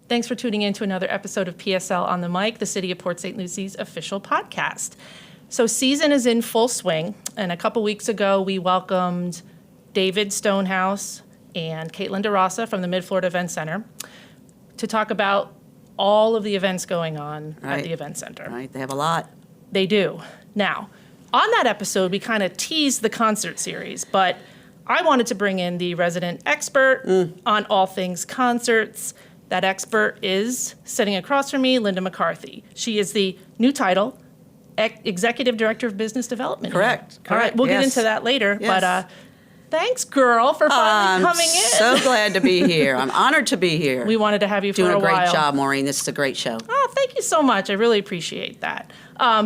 Thanks for tuning in to another episode of PSL on the Mic, the City of Port St. Lucie's official podcast. So season is in full swing, and a couple weeks ago we welcomed David Stonehouse and Caitlin DeRosa from the MIDFLORIDA Event Center to talk about all of the events going on at the Event Center. Right, they have a lot. They do. Now, on that episode, we kind of teased the concert series, but I wanted to bring in the resident expert on all things concerts. That expert is sitting across from me, Linda McCarthy. She is the new title, Executive Director of Business Development. Correct. All right, we'll get into that later. Yes. But thanks, girl, for finally coming in. I'm so glad to be here. I'm honored to be here. We wanted to have you for a while. Doing a great job, Maureen. This is a great show. Oh, thank you so much. I really appreciate that.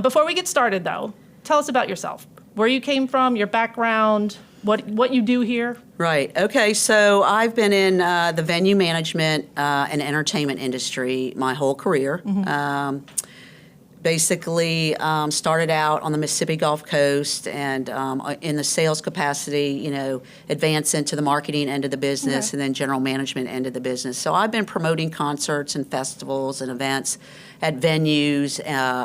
Before we get started, though, tell us about yourself. Where you came from, your background, what you do here. Right. Okay. So I've been in the venue management and entertainment industry my whole career. Basically started out on the Mississippi Gulf Coast and in the sales capacity, advance into the marketing end of the business and then general management end of the business. So I've been promoting concerts and festivals and events at venues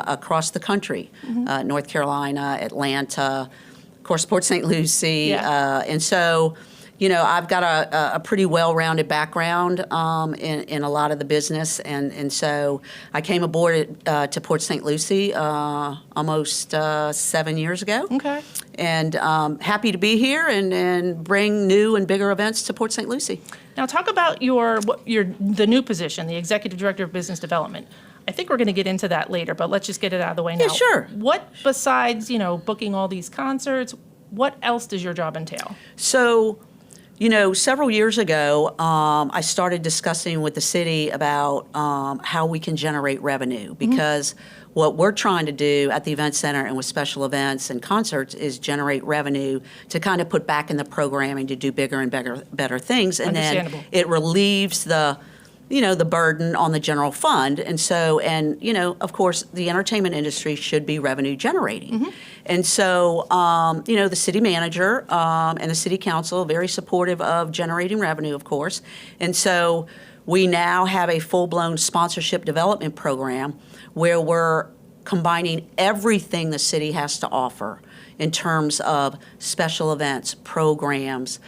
across the country, North Carolina, Atlanta, of course, Port St. Lucie. And so, I've got a pretty well-rounded background in a lot of the business, and so I came aboard to Port St. Lucie almost 7 years ago. Okay. And happy to be here and bring new and bigger events to Port St. Lucie. Now, talk about the new position, the Executive Director of Business Development. I think we're going to get into that later, but let's just get it out of the way now. Yeah, sure. What besides, booking all these concerts, what else does your job entail? So, several years ago, I started discussing with the city about how we can generate revenue because what we're trying to do at the Event Center and with special events and concerts is generate revenue to kind of put back in the programming to do bigger and better things. And then it relieves the burden on the general fund. And so, of course, the entertainment industry should be revenue generating. And so, the city manager and the city council are very supportive of generating revenue, of course. And so we now have a full-blown sponsorship development program where we're combining everything the city has to offer in terms of special events, programs,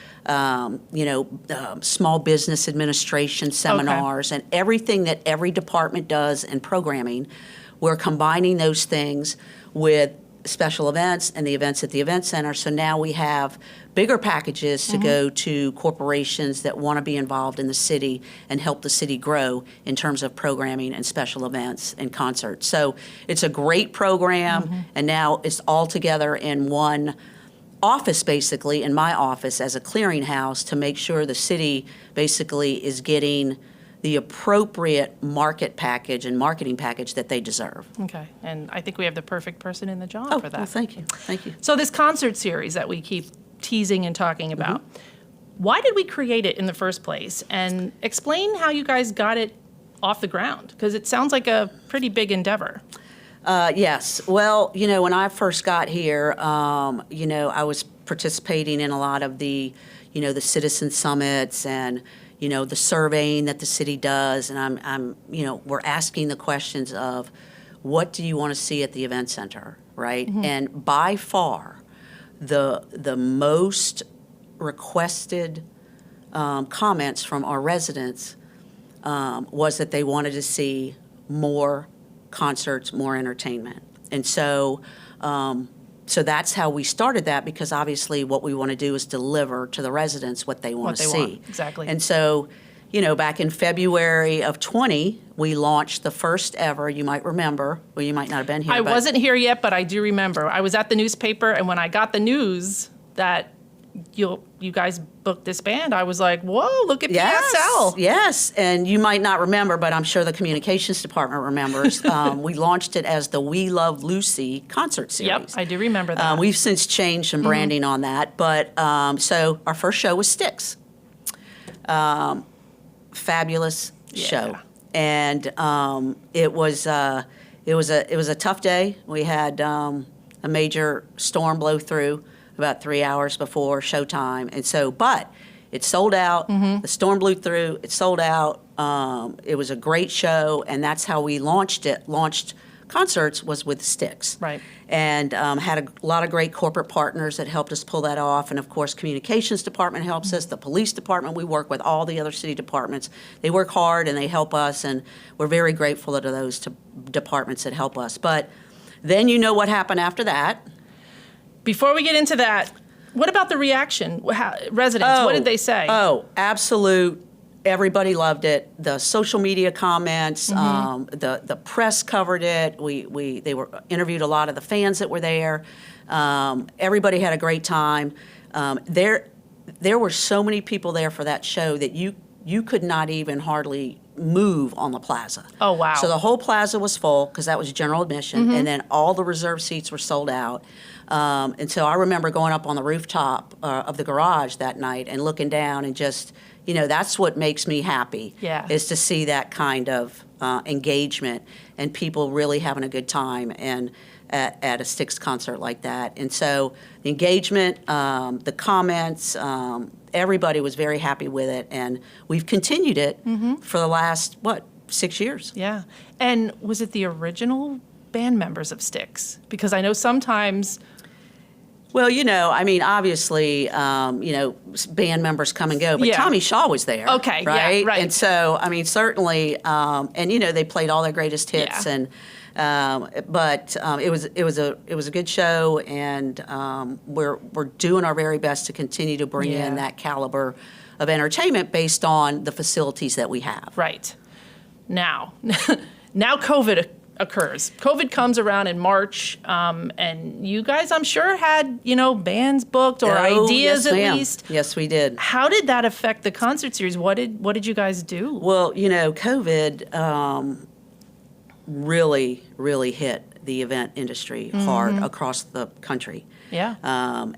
small business administration seminars, and everything that every department does in programming. We're combining those things with special events and the events at the Event Center. So now we have bigger packages to go to corporations that want to be involved in the city and help the city grow in terms of programming and special events and concerts. So it's a great program, and now it's all together in one office, basically, in my office as a clearinghouse to make sure the city basically is getting the appropriate market package and marketing package that they deserve. Okay, and I think we have the perfect person in the job for that. Well, thank you. Thank you. So this concert series that we keep teasing and talking about, why did we create it in the first place? And explain how you guys got it off the ground, because it sounds like a pretty big endeavor. Yes. Well, when I first got here, I was participating in a lot of the, the citizen summits and the surveying that the city does, and I'm we're asking the questions of what do you want to see at the Event Center, right? And by far, the most requested comments from our residents was that they wanted to see more concerts, more entertainment, and so. So that's how we started that, because obviously what we want to do is deliver to the residents what they want to see. Exactly. And so, back in February of 20, we launched the first ever, you might remember, well, you might not have been here. I wasn't here yet, but I do remember. I was at the newspaper, and when I got the news that you guys booked this band, I was like, whoa, look at PSL. Yes, and you might not remember, but I'm sure the communications department remembers. We launched it as the We Love Lucie concert series. Yep, I do remember that. We've since changed some branding on that, but so our first show was Styx. Fabulous show, and it was a tough day. We had a major storm blow through about 3 hours before showtime. And so, but it sold out. The storm blew through. It sold out. It was a great show, and that's how we launched it. Launched concerts was with Styx. Right. And had a lot of great corporate partners that helped us pull that off. And of course, communications department helps us, the police department, we work with all the other city departments. They work hard and they help us, and we're very grateful to those departments that help us. But then you know what happened after that. Before we get into that, what about the reaction? Residents, what did they say? Oh, absolute. Everybody loved it. The social media comments, the press covered it. They interviewed a lot of the fans that were there. Everybody had a great time. There were so many people there for that show that you could not even hardly move on the plaza. Oh, wow. So the whole plaza was full because that was general admission, and then all the reserved seats were sold out. And so I remember going up on the rooftop of the garage that night and looking down and just, that's what makes me happy, is to see that kind of engagement and people really having a good time and at a Styx concert like that. And so the engagement, the comments, everybody was very happy with it, and we've continued it for the last, 6 years. Yeah. And was it the original band members of Styx? Because I know sometimes... Well, obviously, band members come and go, but Tommy Shaw was there. Okay, right? yeah, right. And so, certainly, they played all their greatest hits, and but it was a good show, and we're doing our very best to continue to bring in that caliber of entertainment based on the facilities that we have. Right. Now COVID occurs. COVID comes around in March, and you guys, I'm sure, had, bands booked or ideas yes, at ma'am. least. Yes, we did. How did that affect the concert series? What did you guys do? Well, COVID really, really hit the event industry hard across the country. Yeah.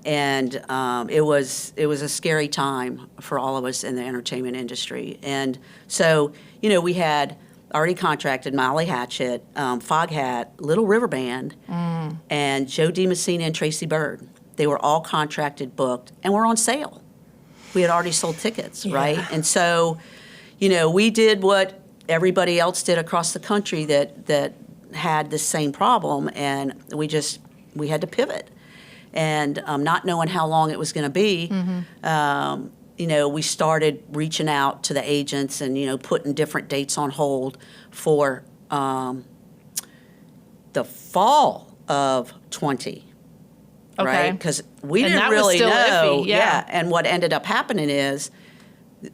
It was a scary time for all of us in the entertainment industry. And so, we had already contracted Molly Hatchet, Foghat, Little River Band, and Joe DiMessina and Tracy Byrd. They were all contracted, booked, and were on sale. We had already sold tickets, right? And so, we did what everybody else did across the country that had the same problem, and we had to pivot. And not knowing how long it was going to be, we started reaching out to the agents and, putting different dates on hold for the fall of 20, right? Because we didn't really know. Iffy, yeah. And what ended up happening is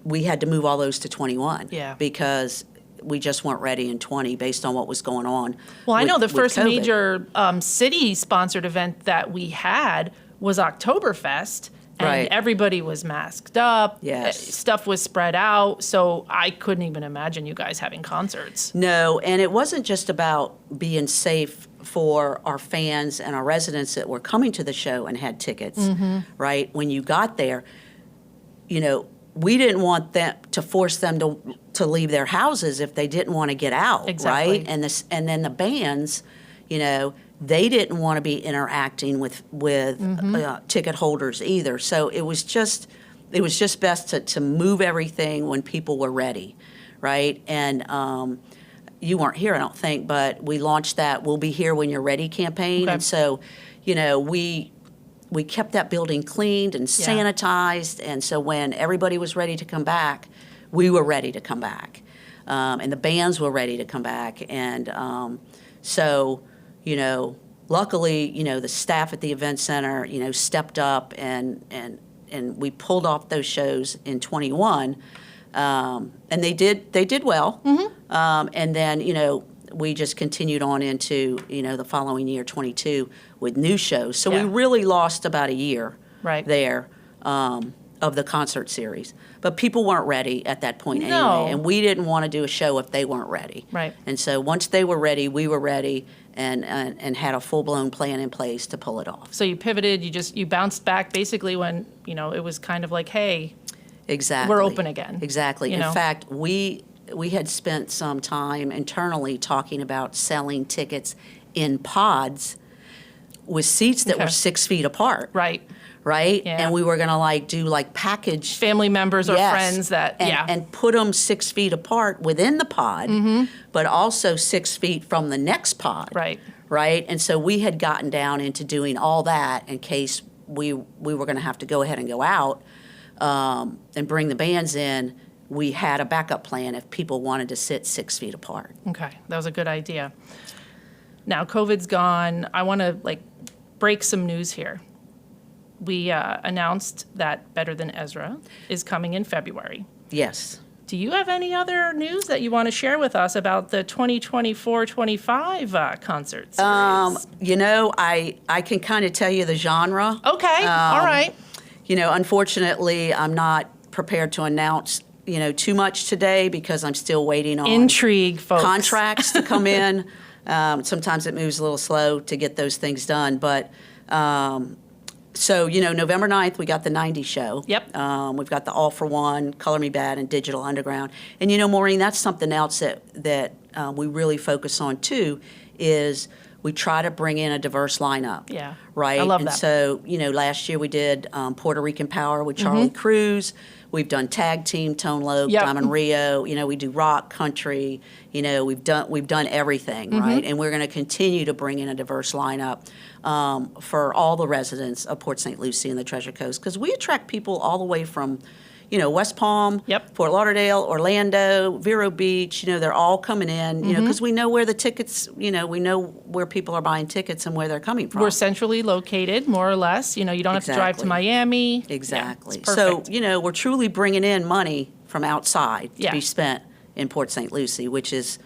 we had to move all those to 21 because we just weren't ready in 20 based on what was going on. Well, I know the first COVID. Major city-sponsored event that we had was Oktoberfest. And everybody was masked up. Yes. Stuff was spread out. So I couldn't even imagine you guys having concerts. No, and it wasn't just about being safe for our fans and our residents that were coming to the show and had tickets, right? When you got there, we didn't want them to force them to leave their houses if they didn't want to get out, right? And then the bands, they didn't want to be interacting with ticket holders either. So it was just best to move everything when people were ready, right? And you weren't here, I don't think, but we launched that "We'll Be Here When You're Ready" campaign, and so we kept that building cleaned and sanitized, and so when everybody was ready to come back, we were ready to come back, and the bands were ready to come back, and so. Luckily, the staff at the event center, stepped up and we pulled off those shows in 21, and they did well. And then, we just continued on into, the following year, 22, with new shows. So we really lost about a year there of the concert series. But people weren't ready at that point anyway, and we didn't want to do a show if they weren't ready. Right. And so once they were ready, we were ready, and had a full-blown plan in place to pull it off. So you pivoted, you bounced back basically when, it was kind of like, hey, exactly, we're open again. Exactly. In fact, we had spent some time internally talking about selling tickets in pods with seats that were 6 feet apart. Right. right? Yeah. And we were going to like do like package Family members or Yes. friends that, and put them 6 feet apart within the pod, but also 6 feet from the next pod. Right. Right. And so we had gotten down into doing all that in case we were going to have to go ahead and go out and bring the bands in. We had a backup plan if people wanted to sit 6 feet apart. Okay, that was a good idea. Now, COVID's gone. I want to break some news here. We announced that Better Than Ezra is coming in February. Yes. Do you have any other news that you want to share with us about the 2024-25 concert series? I can kind of tell you the genre. Okay, all right. Unfortunately, I'm not prepared to announce, too much today because I'm still waiting on Intrigue, folks. contracts to come in. Sometimes it moves a little slow to get those things done. But so, November 9th, we got the 90s show. Yep. We've got the All for One, Color Me Bad, and Digital Underground. And, Maureen, that's something else that we really focus on, too, is we try to bring in a diverse lineup. Yeah. Right? I love and that. So, last year we did Puerto Rican Power with Charlie Cruz. We've done tag team, Tone Loc, Yep. Diamond Rio. We do rock, country. We've done everything, right? And we're going to continue to bring in a diverse lineup for all the residents of Port St. Lucie and the Treasure Coast, because we attract people all the way from, West Palm, Yep. Fort Lauderdale, Orlando, Vero Beach. They're all coming in, because we know where the tickets, we know where people are buying tickets and where they're coming from. We're centrally located, more or less. You don't have to drive to Exactly. Miami. Exactly. Yeah, it's perfect. So, we're truly bringing in money from outside to Yeah. be spent in Port St. Lucie, which is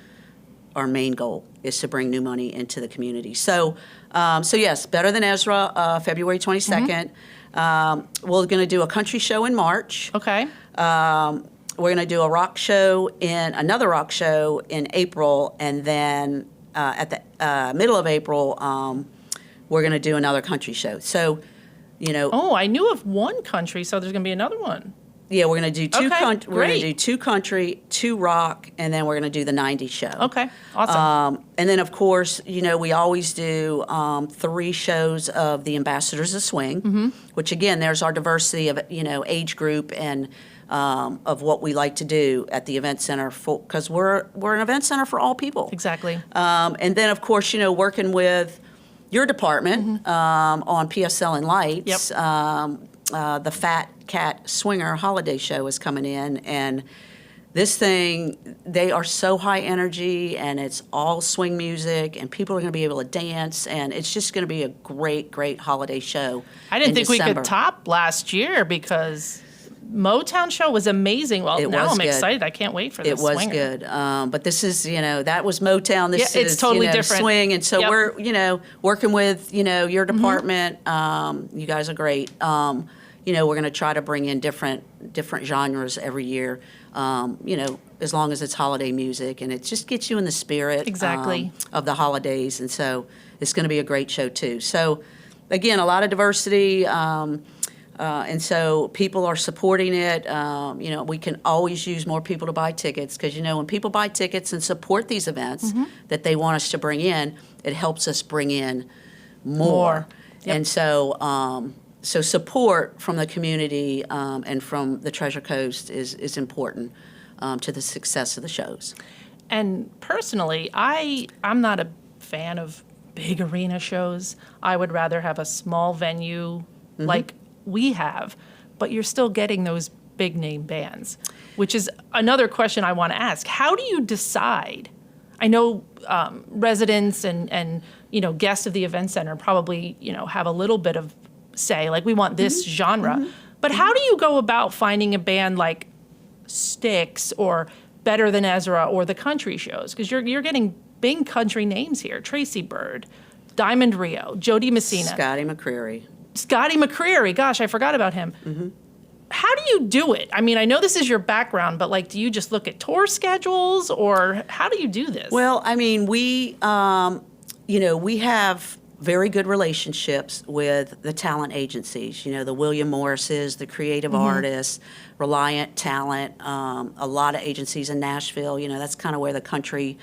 our main goal, is to bring new money into the community. So, yes, Better Than Ezra, February 22nd. We're going to do a country show in March. Okay. We're going to do another rock show in April, and then at the middle of April, we're going to do another country show. So, Oh, I knew of one country, so there's going to be another one. yeah, we're going to do two. Okay, We're going great. to do two country, two rock, and then we're going to do the '90s show. Okay, awesome. And then, of course, we always do 3 shows of the Ambassadors of Swing, which again, there's our diversity of age group and of what we like to do at the event center, because we're an event center for all people. Exactly. And then, of course, working with your department on PSL and Lights. Yep. The Fat Cat Swinger Holiday Show is coming in, and this thing, they are so high energy, and it's all swing music, and people are going to be able to dance, and it's just going to be a great, great holiday show. I didn't in think we December. could top last year because Motown show was amazing. Well, It now was I'm good. excited. I can't wait for this It was swinger. good, but this is that was Motown. This Yeah, it's is totally different. swing, and so Yep. we're working with your department. You guys are great. We're going to try to bring in different genres every year. As long as it's holiday music, and it just gets you in the spirit Exactly. of the holidays, and so it's going to be a great show too. So again, a lot of diversity. And so people are supporting it. We can always use more people to buy tickets because, when people buy tickets and support these events that they want us to bring in, it helps us bring in more. Yep. And so, so support from the community and from the Treasure Coast is important to the success of the shows. And personally, I'm not a fan of big arena shows. I would rather have a small venue like we have, but you're still getting those big name bands, which is another question I want to ask. How do you decide? I know residents and guests of the event center probably have a little bit of say, like we want this genre, but how do you go about finding a band like Styx or Better Than Ezra or the country shows? Because you're getting big country names here: Tracy Byrd, Diamond Rio, Jody Messina, Scotty McCreery. Gosh, I forgot about him. How do you do it? I mean, I know this is your background, but do you just look at tour schedules, or how do you do this? Well, I mean, we have very good relationships with the talent agencies. The William Morrises, the Creative Artists, Reliant Talent, a lot of agencies in Nashville. That's kind of where the country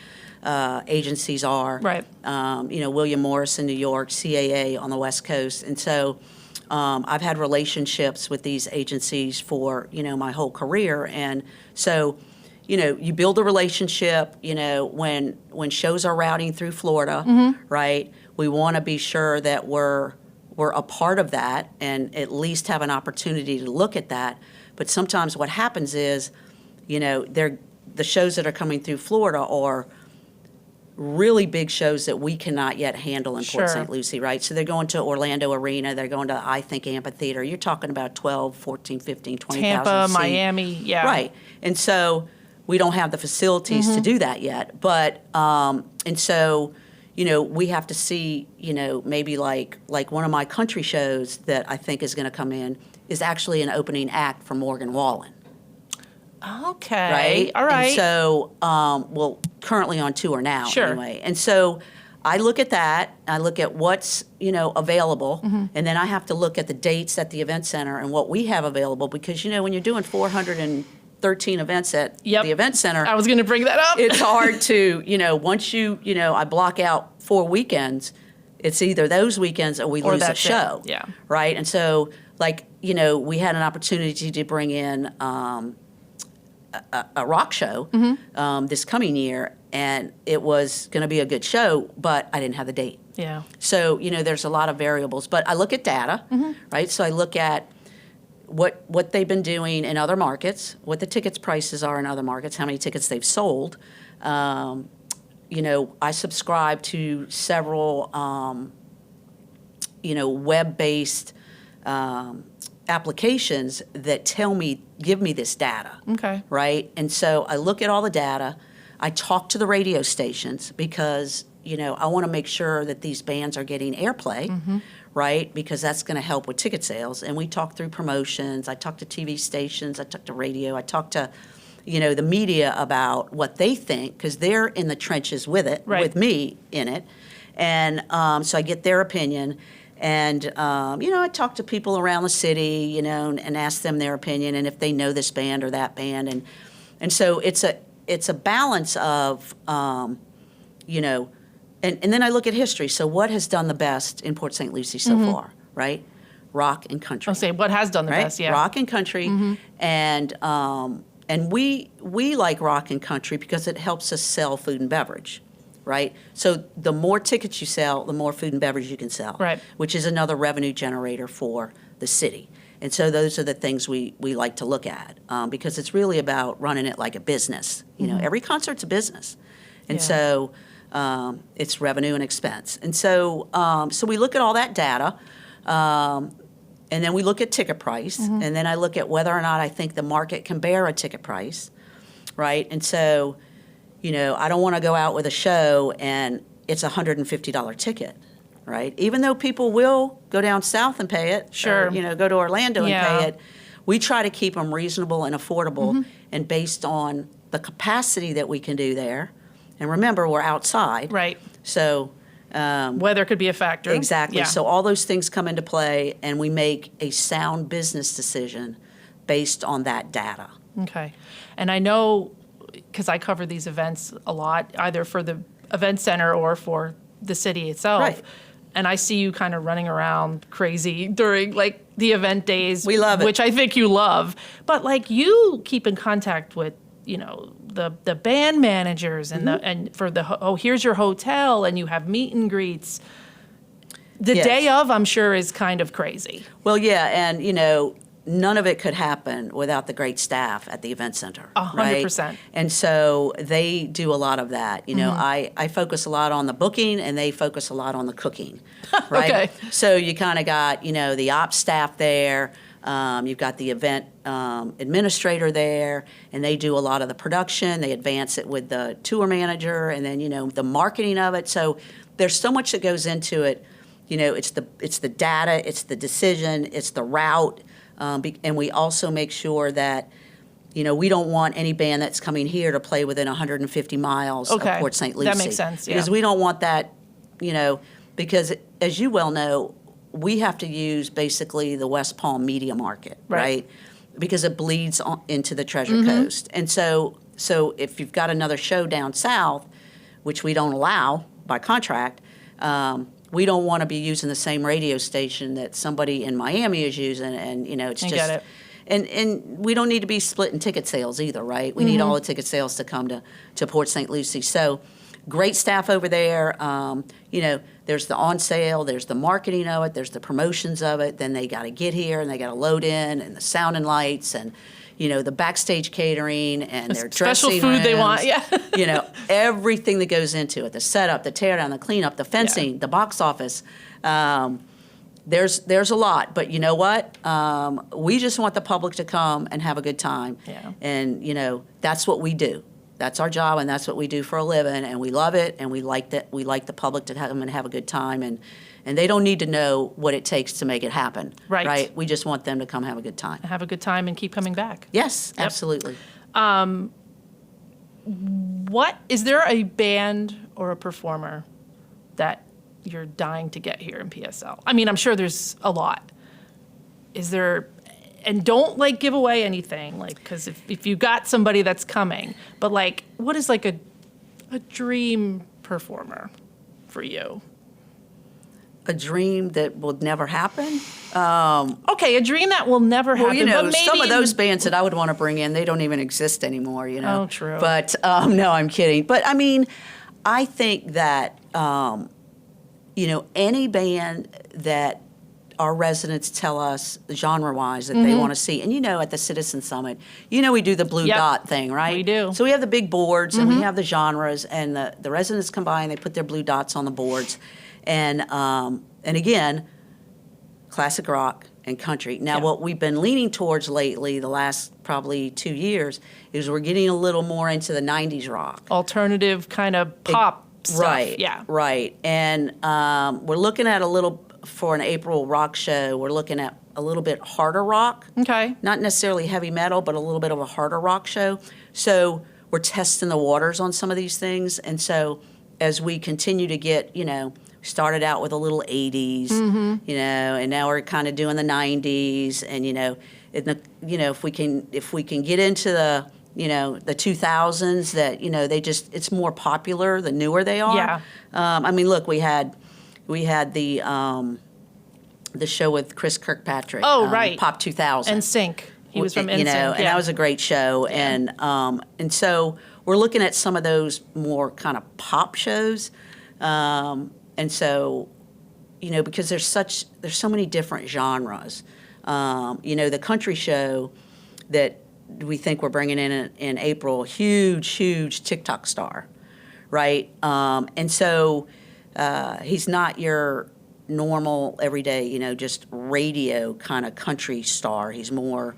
agencies are. Right. William Morris in New York, CAA on the West Coast. And so I've had relationships with these agencies for, my whole career. And so, you build a relationship, when shows are routing through Florida, right? We want to be sure that we're a part of that and at least have an opportunity to look at that. But sometimes what happens is, the shows that are coming through Florida are really big shows that we cannot yet handle in Sure. Port St. Lucie, right? So they're going to Orlando Arena, they're going to, I think, Amphitheater. You're talking about 12, 14, 15, 20,000 Tampa, seat. Miami, yeah. Right. And so we don't have the facilities to do that yet. But, and so, we have to see, maybe like one of my country shows that I think is going to come in is actually an opening act for Morgan Wallen. Okay. Right? All right. And so, currently on tour now, Sure. anyway. And so I look at that, I look at what's, available, and then I have to look at the dates at the event center and what we have available, because, when you're doing 413 events at Yep. the event center, I was going to bring that up. it's hard to, once I block out 4 weekends, it's either those weekends or we Or lose a that's it. show. Yeah. Right? And so, we had an opportunity to bring in a rock show this coming year, and it was going to be a good show, but I didn't have the date. Yeah. So, there's a lot of variables. But I look at data, right? So I look at what they've been doing in other markets, what the tickets prices are in other markets, how many tickets they've sold. I subscribe to several, web-based applications that give me this data. Okay. Right? And so I look at all the data. I talk to the radio stations because, I want to make sure that these bands are getting airplay, right? Because that's going to help with ticket sales. And we talk through promotions. I talk to TV stations. I talk to radio. I talk to, the media about what they think, because they're in the trenches with it, Right. with me in it. And so I get their opinion. And, I talk to people around the city, and ask them their opinion and if they know this band or that band. And so it's a balance of, and then I look at history. So what has done the best in Port St. Lucie so far, right? Rock and country. I'll say what has done the Right? best, yeah. Rock and country. And we like rock and country because it helps us sell food and beverage. Right? So the more tickets you sell, the more food and beverage you can sell. Right. Which is another revenue generator for the city. And so those are the things we like to look at, because it's really about running it like a business. Every concert's a business. And Yeah. so it's revenue and expense. And so so we look at all that data, and then we look at ticket price, and then I look at whether or not I think the market can bear a ticket price, right? And so, I don't want to go out with a show and it's a $150 ticket, right? Even though people will go down south and pay it, Sure. or, go to Orlando and Yeah. pay it, we try to keep them reasonable and affordable, and based on the capacity that we can do there. And remember, we're outside. Right. So Weather could be a factor. exactly. Yeah. So all those things come into play, and we make a sound business decision based on that data. Okay. And I know, because I cover these events a lot, either for the event center or for the city itself. Right. And I see you kind of running around crazy during the event days. We love it. Which I think you love. But you keep in contact with, the band managers and and for here's your hotel, and you have meet and greets. The Yes. day of, I'm sure, is kind of crazy. Well, yeah, and none of it could happen without the great staff at the event center. 100%. Right? And so they do a lot of that. I focus a lot on the booking, and they focus a lot on the cooking. Right? Okay. So you kind of got the ops staff there. You've got the event administrator there, and they do a lot of the production. They advance it with the tour manager, and then the marketing of it. So there's so much that goes into it. It's the data, it's the decision, it's the route. And we also make sure that, we don't want any band that's coming here to play within 150 miles Okay. of Port St. Lucie. That makes sense, yeah. Because we don't want that, because as you well know, we have to use basically the West Palm media market, right? Because it bleeds into the Treasure Coast. And so if you've got another show down south, which we don't allow by contract, we don't want to be using the same radio station that somebody in Miami is using, and it's I just. get it. And we don't need to be splitting ticket sales either, right? We need all the ticket sales to come to Port St. Lucie. So great staff over there. There's the on sale, there's the marketing of it, there's the promotions of it. Then they got to get here and they got to load in, and the sound and lights, and the backstage catering, and their Special dressing food they rooms, want, yeah. Everything that goes into it, the setup, the tear down, the cleanup, the fencing, the box office. There's a lot, but you know what? We just want the public to come and have a good time. Yeah. And, that's what we do. That's our job, and that's what we do for a living, and we love it, and we like that. We like the public to come and have a good time, and they don't need to know what it takes to make it happen. Right. We just want them to come have a good time. Have a good time and keep coming back. Yes, Yep. absolutely. Is there a band or a performer that you're dying to get here in PSL? I mean, I'm sure there's a lot. Is there, and don't give away anything, because if you got somebody that's coming, but what is a dream performer for you? A dream that will never happen? Okay, a dream that will never happen. Well, but maybe some of those bands that I would want to bring in, they don't even exist anymore, Oh, true. But, no, I'm kidding. But, I mean, I think that, any band that our residents tell us genre-wise that they want to see. And, at the Citizen Summit, we do the blue Yep. dot thing, right? We do. So we have the big boards, and we have the genres, and the residents come by and they put their blue dots on the boards. And again, classic rock and country. Now, Yeah. what we've been leaning towards lately, the last probably 2 years, is we're getting a little more into the 90s rock. Alternative kind of pop stuff. Right. Yeah. Right. And we're looking at for an April rock show, we're looking at a little bit harder rock. Okay. Not necessarily heavy metal, but a little bit of a harder rock show. So we're testing the waters on some of these things. And so as we continue to get, started out with a little 80s, and now we're kind of doing the 90s, and if we can get into the the 2000s, that it's more popular the newer they are. Yeah. I mean, look, we had the show with Chris Kirkpatrick. Oh, right. Pop 2000. NSYNC. He was from NSYNC. And that was a great show. And so we're looking at some of those more kind of pop shows. And so, because there's so many different genres. The country show that we think we're bringing in April, huge TikTok star, right? And so he's not your normal, everyday, just radio kind of country star. He's more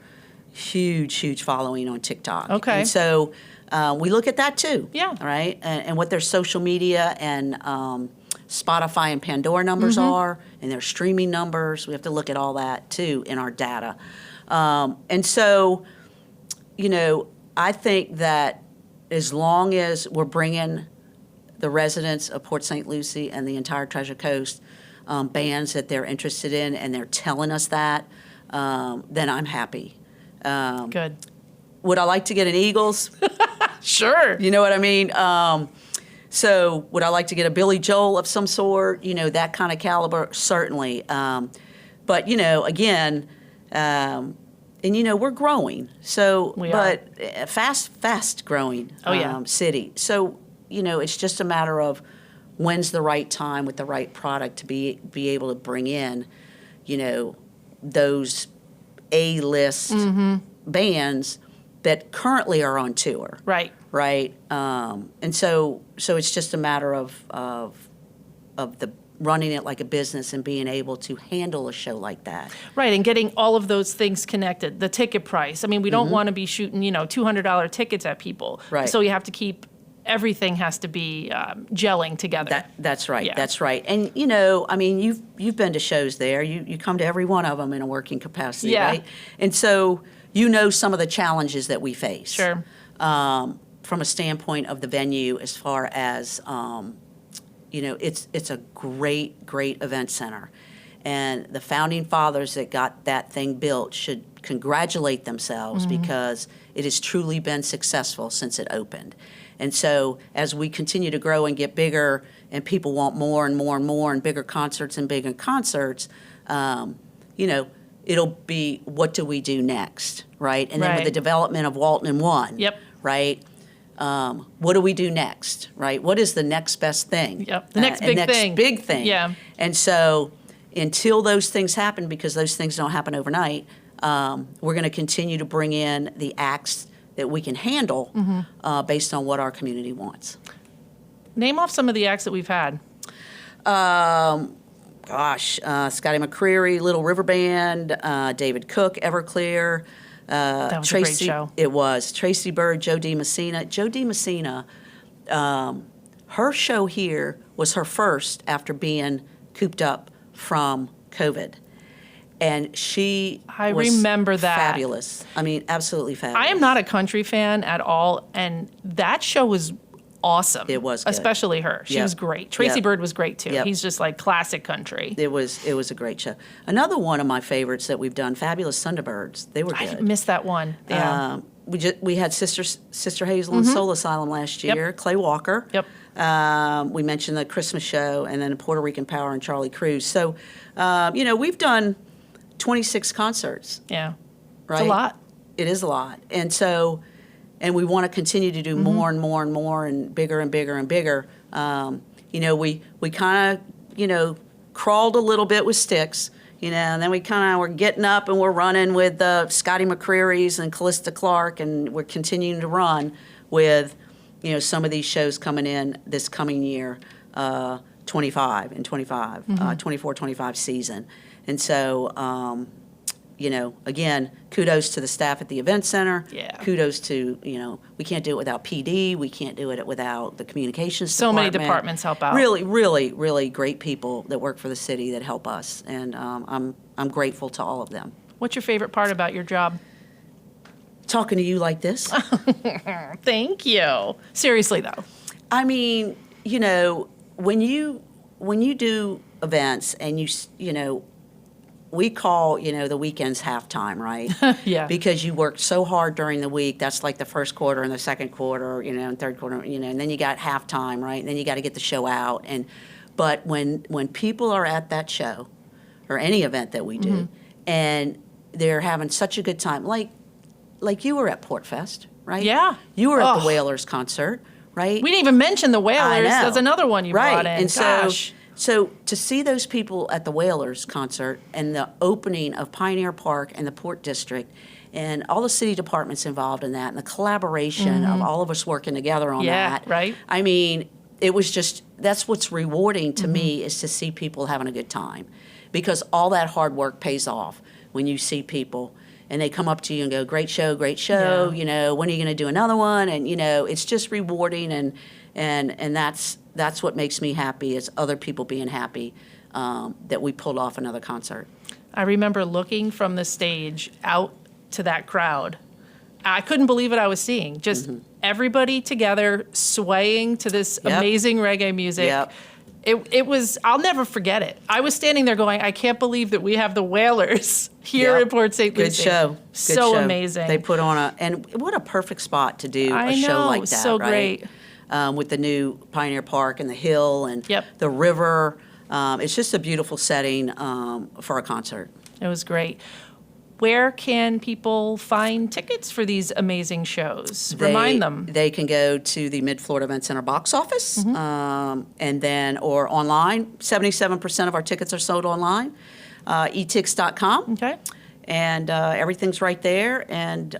huge following on TikTok. Okay. And so we look at that too. Yeah. Right? And what their social media and Spotify and Pandora numbers are, and their streaming numbers. We have to look at all that too in our data. And so, I think that as long as we're bringing the residents of Port St. Lucie and the entire Treasure Coast bands that they're interested in, and they're telling us that, then I'm happy. Good. Would I like to get an Eagles? Sure. You know what I mean? So would I like to get a Billy Joel of some sort? That kind of caliber? Certainly. But, again, and, we're growing. So, We are. but fast growing Oh, yeah. city. So, it's just a matter of when's the right time with the right product to be able to bring in, those A-list bands that currently are on tour. Right. Right. And so it's just a matter of the running it like a business and being able to handle a show like that. Right, and getting all of those things connected. The ticket price. I mean, we don't want to be shooting, $200 tickets at people. Right. So you have to keep, everything has to be gelling together. That's right. Yeah. That's right. And I mean, you've been to shows there. You come to every one of them in a working capacity, Yeah. right? And so some of the challenges that we face. Sure. From a standpoint of the venue, as far as it's a great event center, and the founding fathers that got that thing built should congratulate themselves because it has truly been successful since it opened. And so as we continue to grow and get bigger and people want more and more and more and bigger concerts, it'll be, what do we do next, right? And then with Right. the development of Walton and One, Yep. right? What do we do next, right? What is the next best thing? Yep. The next big thing. Big thing. Yeah. And so until those things happen, because those things don't happen overnight, we're going to continue to bring in the acts that we can handle based on what our community wants. Name off some of the acts that we've had. Scotty McCreery, Little River Band, David Cook, Everclear. That was a great show. It was. Tracy Bird, Joe D. Messina. Joe D. Messina, her show here was her first after being cooped up from COVID. And she was remember that. fabulous. I mean, absolutely fabulous. I am not a country fan at all, and that show was awesome. It was good. Especially her. She Yep. was great. Tracy Yep. Bird was great too. Yep. He's just like classic country. It was a great show. Another one of my favorites that we've done, Fabulous Thunderbirds. They were I good. missed that one. Yeah. We had Sister Hazel and Soul Asylum last year. Yep. Clay Walker. Yep. We mentioned the Christmas show, and then Puerto Rican Power and Charlie Cruz. So, we've done 26 concerts. Yeah. Right? It's a lot. It is a lot, and so, and we want to continue to do more and more and more and bigger and bigger and bigger. We kind of crawled a little bit with Styx. And then we kind of were getting up and we're running with Scotty McCreery's and Callista Clark, and we're continuing to run with, some of these shows coming in this coming year, 24, 25 season. And so, again, kudos to the staff at the Event Center. Yeah. Kudos to, we can't do it without PD. We can't do it without the communications So many department. departments help out. Really, really, really great people that work for the city that help us. And I'm grateful to all of them. What's your favorite part about your job? Talking to you like this. Thank you. Seriously though. I mean, when you do events and we call, the weekends halftime, right? Yeah. Because you worked so hard during the week. That's like the first quarter and the second quarter, and third quarter, and then you got halftime, right? And then you got to get the show out. But when people are at that show or any event that we do, and they're having such a good time, like you were at Port Fest, right? Yeah. You were at the Oh. Whalers concert, right? We didn't even mention the Whalers. I know. That's another one you Right. brought in. And Gosh. so to see those people at the Whalers concert and the opening of Pioneer Park and the Port District and all the city departments involved in that and the collaboration of all of us working together on Yeah, that. right. I mean, it was just, that's what's rewarding to me, is to see people having a good time, because all that hard work pays off when you see people and they come up to you and go, great show, Yeah. when are you going to do another one? And, it's just rewarding, and that's what makes me happy, is other people being happy that we pulled off another concert. I remember looking from the stage out to that crowd. I couldn't believe what I was seeing. Just everybody together swaying to this Yep. amazing reggae music. Yep. It was, I'll never forget it. I was standing there going, I can't believe that we have the Whalers here Yep. in Port St. Good Lucie. show. Good So show. amazing. They put on and what a perfect spot to do I a show know, like that, so right? great. With the new Pioneer Park and the hill and Yep. the river. It's just a beautiful setting for a concert. It was great. Where can people find tickets for these amazing shows? Remind them. They can go to the MIDFLORIDA Event Center box office, and then, or online. 77% of our tickets are sold online, etix.com. Okay. And everything's right there. And,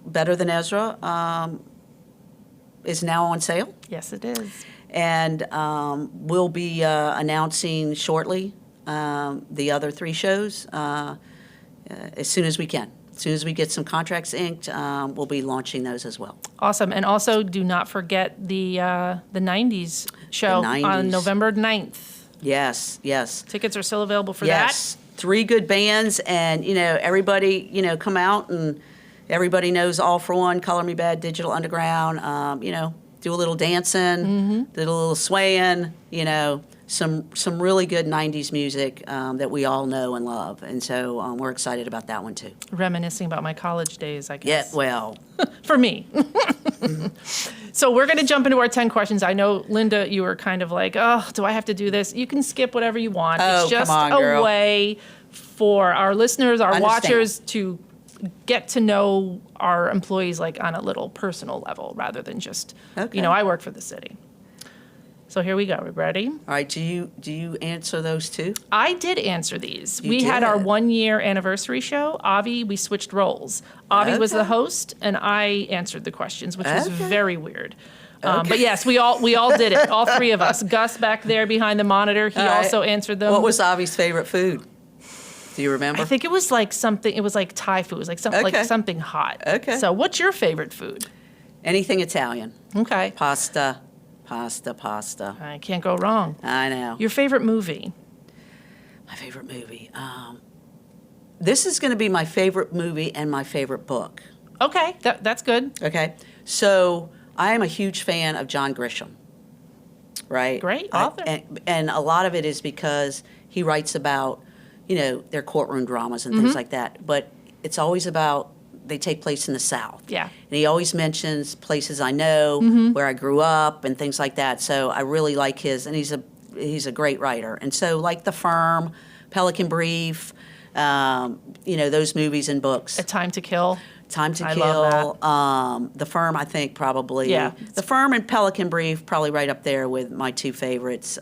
Better Than Ezra is now on sale. Yes, it is. And we'll be announcing shortly the other 3 shows as soon as we can. As soon as we get some contracts inked, we'll be launching those as well. Awesome. And also, do not forget the 90s show The 90s. on November 9th. Yes, yes. Tickets are still available for Yes, 3 good bands, and everybody, come out, and everybody knows All for One, Color Me Bad, Digital Underground. Do a little dancing, do a little swaying, some really good 90s music that we all know and love. And so we're excited about that one too. Reminiscing about my college days, I Yeah, guess. well, For me. So we're going to jump into our 10 questions. I know, Linda, you were kind of like, oh, do I have to do this? You can skip whatever you want. Oh, it's just come on, girl. a way for our listeners, our Understand. watchers to get to know our employees like on a little personal level rather than just, Okay. you know, I work for the city. So here we go. We ready? all right, do you answer those too? I did answer these. You We had our did. 1-year anniversary show. Avi, we switched roles. Avi was the Okay. host, and I answered the questions, which was Okay. very weird. But yes, we all did it. All three of us. Gus back there behind the monitor. He All right. also answered them. What was Avi's favorite food? Do you remember? I think it was like something. It was like Thai food. It was like something Okay. like something hot. Okay. So, what's your favorite food? Anything Italian. Okay. Pasta. I can't go wrong. I know. Your favorite movie? My favorite movie. This is going to be my favorite movie and my favorite book. Okay, that's good. Okay. So I am a huge fan of John Grisham. Right? Great author. And a lot of it is because he writes about, you know, their courtroom dramas and Mm-hmm. things like that. But it's always about, they take place in the South. Yeah. And he always mentions places I know, Mm-hmm. where I grew up and things like that. So I really like his, and he's a great writer. And so like The Firm, Pelican Brief, you know, those movies and books. A Time to Kill. Time to I Kill. love The Firm, I think probably. Yeah. The Firm and Pelican Brief probably right up there with my two favorites.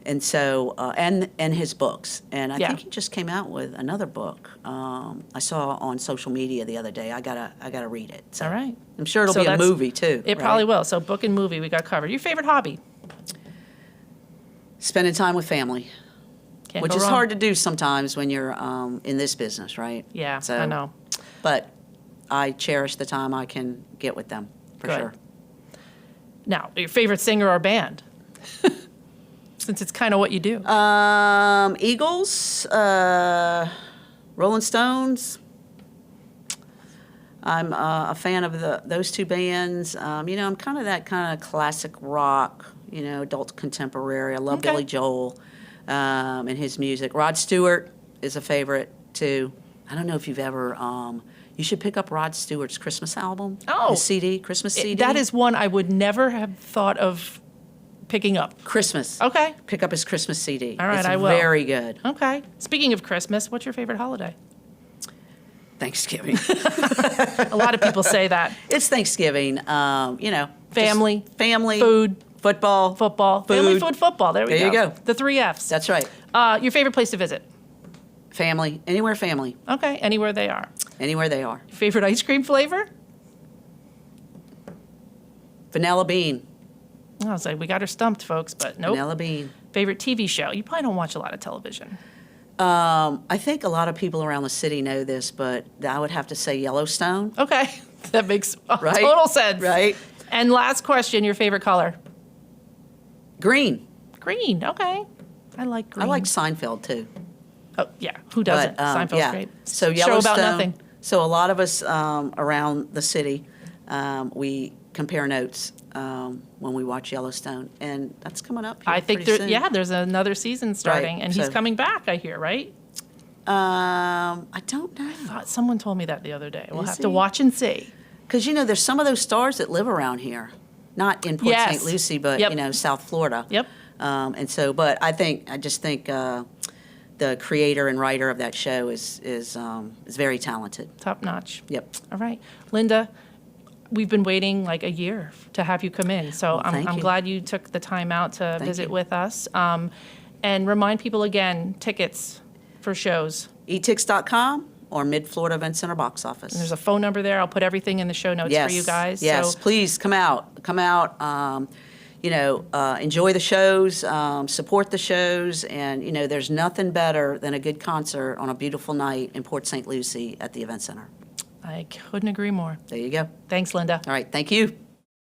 And so, and his books. And I Yeah. think he just came out with another book. I saw on social media the other day. I gotta read it. So All right. I'm sure it'll So be a that's- movie too. It probably will. So, book and movie we got covered. Your favorite hobby? Spending time with family, Can't which go is wrong. hard to do sometimes when you're in this business, right? Yeah, So, I know. But I cherish the time I can get with them for Good. sure. Now, your favorite singer or band? Since it's kind of what you do. Eagles, Rolling Stones. I'm a fan of those two bands. You know, I'm kind of that kind of classic rock, you know, adult contemporary. I love Okay. Billy Joel and his music. Rod Stewart is a favorite too. I don't know if you've ever. You should pick up Rod Stewart's Christmas album. Oh. His CD, Christmas CD. That is one I would never have thought of picking up. Christmas. Okay. Pick up his Christmas CD. All right, it's I will. very good. Okay. Speaking of Christmas, what's your favorite holiday? Thanksgiving. A lot of people say that. It's Thanksgiving. You know, Family, just family, food, football, football, family, food. food, football. There we There you go. The 3 Fs. That's right. Your favorite place to visit? Family, anywhere family, Okay. Anywhere they are. anywhere they are. Your favorite ice cream flavor? Vanilla bean, I was like, we got her stumped, folks, but nope. vanilla bean. Favorite TV show? You probably don't watch a lot of television. I think a lot of people around the city know this, but I would have to say Yellowstone. Okay. That makes Right? total sense. Right? And last question, your favorite color? Green. Green. Okay. I like green. I like Seinfeld too. Oh, yeah. Who doesn't? But, Seinfeld's yeah. great. So Show Yellowstone. about nothing. So a lot of us around the city, we compare notes when we watch Yellowstone, and that's coming up. Here I think pretty soon. there's another season starting, and he's so- coming back, I hear, right? I don't know. Someone told me that the other day. We'll Is have to he? watch and see. Because, you know, there's some of those stars that live around here, not in Port Yes. St. Lucie, but, Yep. you know, South Florida. Yep. And so, but I just think the creator and writer of that show is very talented. Top notch. Yep. All right. Linda, we've been waiting like a year to have you come in. So Well, thank I'm you. glad you took the time out to visit you. with us. And remind people again, tickets for shows. etix.com or MIDFLORIDA Event Center box office. And there's a phone number there. I'll put everything in the show notes Yes. for you guys. Yes, So please come out. Come out. You know, enjoy the shows, support the shows, and, you know, there's nothing better than a good concert on a beautiful night in Port St. Lucie at the Event Center. I couldn't agree more. There you go. Thanks, Linda. All right, thank you.